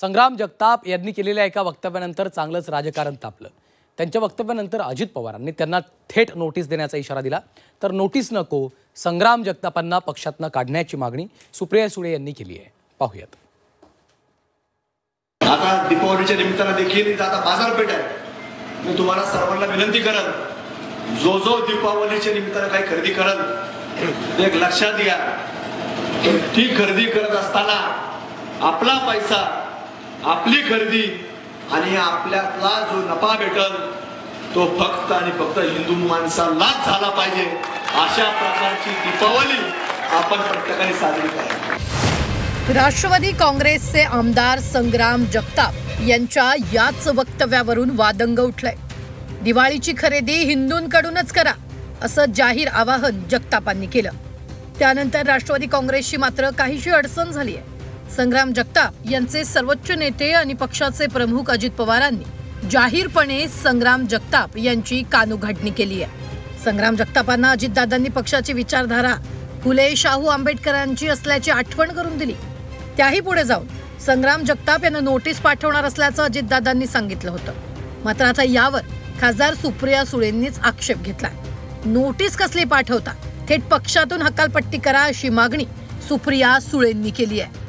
संग्राम जगताप यांनी केलेल्या एका वक्तव्यानंतर चांगलंच राजकारण तापलं। त्यांच्या वक्तव्यानंतर अजित पवारांनी त्यांना थेट नोटीस देण्याचा इशारा दिला। तर नोटीस नको, संग्राम जगतापांना पक्षातनं काढण्याची मागणी सुप्रिया सुळे यांनी केली आहे। पाहूयात। आता दीपावलीच्या निमित्तानं देखील आता बाजारपेठ आहे। मी तुम्हाला सर्वांना विनंती करत, जो दीपावलीच्या निमित्तानं काही खरेदी करत एक लक्षात घ्या, ती खरेदी करत असताना आपला पैसा, आपली खरेदी आणि आपल्याला जो नफा भेटल तो फक्त आणि फक्त हिंदू माणसालाच झाला पाहिजे। अशा प्रकारची दीपावली आपण प्रत्येकाने साजरी करावी। राष्ट्रवादी काँग्रेसचे आमदार संग्राम जगताप यांच्या याच वक्तव्यावरून वादंग उठलाय। दिवाळीची खरेदी हिंदूंकडूनच करा असं जाहीर आवाहन जगतापांनी केलं। त्यानंतर राष्ट्रवादी काँग्रेसची मात्र काहीशी अडचण झाली आहे। संग्राम जगताप यांचे सर्वोच्च नेते आणि पक्षाचे प्रमुख अजित पवारांनी जाहीरपणे संग्राम जगताप यांची कानउघाडणी केली आहे। संग्राम जगतापांना अजितदादांनी पक्षाची विचारधारा फुले शाहू आंबेडकरांची असल्याची आठवण करून दिली। त्याही पुढे जाऊन संग्राम जगताप यांना नोटीस पाठवणार असल्याचं अजितदादांनी सांगितलं होतं। मात्र आता यावर खासदार सुप्रिया सुळेंनीच आक्षेप घेतला। नोटीस कसली पाठवता, थेट पक्षातून हकालपट्टी करा अशी मागणी सुप्रिया सुळेंनी केली आहे।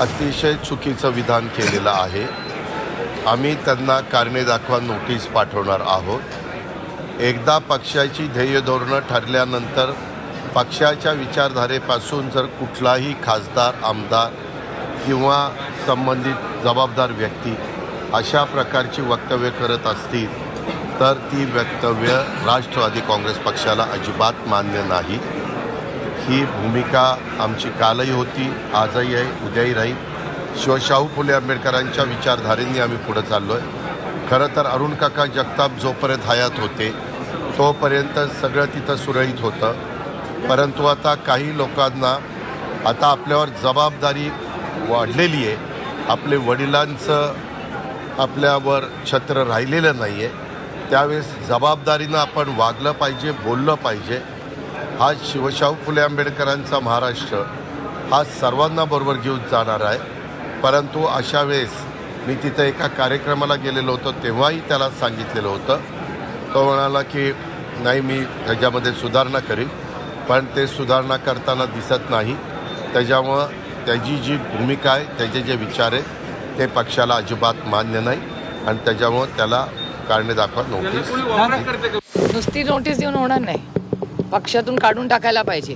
अतिशय चुकीचं विधान केलेलं आहे। आम्ही त्यांना कारणे दाखवा नोटीस पाठवणार आहोत। एकदा पक्षाची ध्येय धोरणं ठरल्यानंतर पक्षाच्या विचारधारेपासून जर कुठलाही खासदार, आमदार किंवा संबंधित जबाबदार व्यक्ती अशा प्रकारची वक्तव्य करत असतील तर ती वक्तव्य राष्ट्रवादी काँग्रेस पक्षाला अजिबात मान्य नाही। ही भूमिका आमची कालही होती, आजही आहे, उद्याही राहील। शाहू फुले आंबेडकरांच्या विचारधारेने आम्ही पुढे चाललो आहे। खरं तर अरुण काका जगताप जोपर्यंत हयात होते तोपर्यंत सगळं तिथं सुरळीत होतं, परंतु आता काही लोकांना आता आपल्यावर जबाबदारी वाढलेली आहे। आपले वडिलांचं आपल्यावर छत्र राहिलेलं नाही आहे, त्यावेळेस जबाबदारीनं आपण वागलं पाहिजे, बोललं पाहिजे। हा शाहू फुले आंबेडकरांचा महाराष्ट्र हा सर्वांना बरोबर घेऊन जाणार आहे। परंतु अशा वेळेस मी तिथं एका कार्यक्रमाला गेलेलो होतो, तेव्हाही त्याला सांगितलेलं होतं। तो म्हणाला की नाही, मी त्याच्यामध्ये सुधारणा करीन, पण ते सुधारणा करताना दिसत नाही। त्याच्यामुळं त्याची जी भूमिका आहे, त्याचे जे विचार आहेत ते पक्षाला अजिबात मान्य नाही आणि त्याच्यामुळं त्याला कारणे दाखवा नोटीस। नुसती नोटीस देऊन होणार नाही, पक्षातून काढून टाकायला पाहिजे।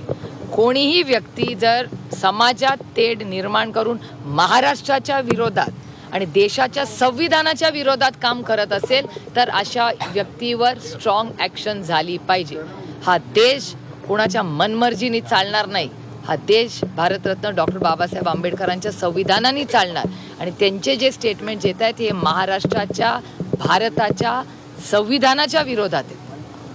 कोणीही व्यक्ती जर समाजात तेढ निर्माण करून महाराष्ट्राच्या विरोधात आणि देशाच्या संविधानाच्या विरोधात काम करत असेल तर अशा व्यक्तीवर स्ट्रॉंग ॲक्शन झाली पाहिजे। हा देश कोणाच्या मनमर्जीने चालणार नाही। हा देश भारतरत्न डॉक्टर बाबासाहेब आंबेडकरांच्या संविधानाने चालणार आणि त्यांचे जे स्टेटमेंट येत आहेत हे महाराष्ट्राच्या, भारताच्या संविधानाच्या विरोधात आहे।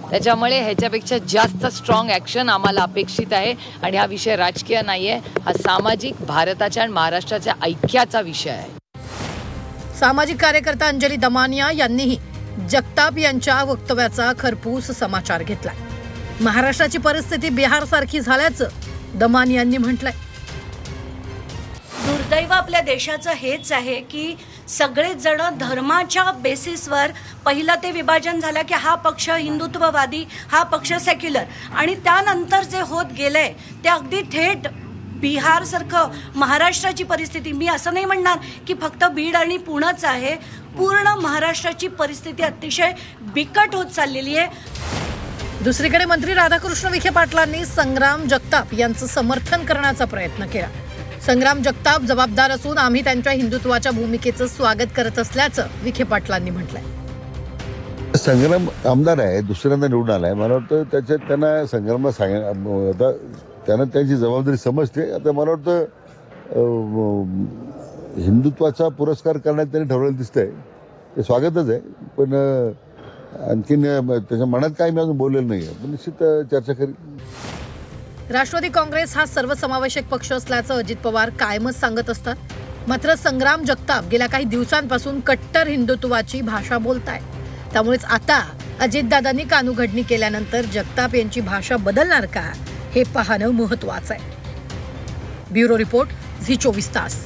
त्याच्यामुळे ह्याच्यापेक्षा जास्त स्ट्रॉंग ॲक्शन आम्हाला अपेक्षित आहे आणि हा विषय राजकीय नाही आहे, हा सामाजिक भारताच्या आणि महाराष्ट्राच्या ऐक्याचा विषय आहे। सामाजिक कार्यकर्ता अंजली दमानिया यांनीही जगताप यांच्या वक्तव्याचा खरपूस समाचार घेतला। महाराष्ट्राची परिस्थिती बिहारसारखी झाल्याचं दमानियांनी म्हटलंय। दुर्दैव आपल्या देशाचं हेच आहे की सगळेच जण धर्माच्या बेसिसवर पहिलं ते विभाजन झालं की हा पक्ष हिंदुत्ववादी, हा पक्ष सेक्युलर, आणि त्यानंतर जे होत गेलंय ते अगदी थेट बिहारसारखं महाराष्ट्राची परिस्थिती। मी असं नाही म्हणणार की फक्त बीड आणि पुणेच आहे, पूर्ण महाराष्ट्राची परिस्थिती अतिशय बिकट होत चाललेली आहे। दुसरीकडे मंत्री राधाकृष्ण विखे पाटलांनी संग्राम जगताप यांचं समर्थन करण्याचा प्रयत्न केला। संग्राम जगताप जबाबदार असून आम्ही त्यांच्या हिंदुत्वाच्या भूमिकेचं स्वागत करत असल्याचं विखे पाटलांनी म्हटलंय। संग्राम आमदार आहे, दुसऱ्यांदा निवडून आलाय, मला वाटतं त्याच्यात त्यांना संग्रामला आता त्यांना त्यांची जबाबदारी समजते। आता मला वाटतं हिंदुत्वाचा पुरस्कार करण्यात त्यांनी ठरवलेलं दिसतंय, ते स्वागतच आहे। पण आणखीन त्याच्या मनात काही मी अजून बोललेलं नाही आहे, पण निश्चित चर्चा करेल। राष्ट्रवादी काँग्रेस हा सर्वसमावेशक पक्ष असल्याचं अजित पवार कायमच सांगत असतात। मात्र संग्राम जगताप गेल्या काही दिवसांपासून कट्टर हिंदुत्वाची भाषा बोलताय। त्यामुळेच आता अजितदादांनी कानउघडणी केल्यानंतर जगताप यांची भाषा बदलणार का हे पाहणं महत्त्वाचं आहे। ब्युरो रिपोर्ट, झी 24 तास।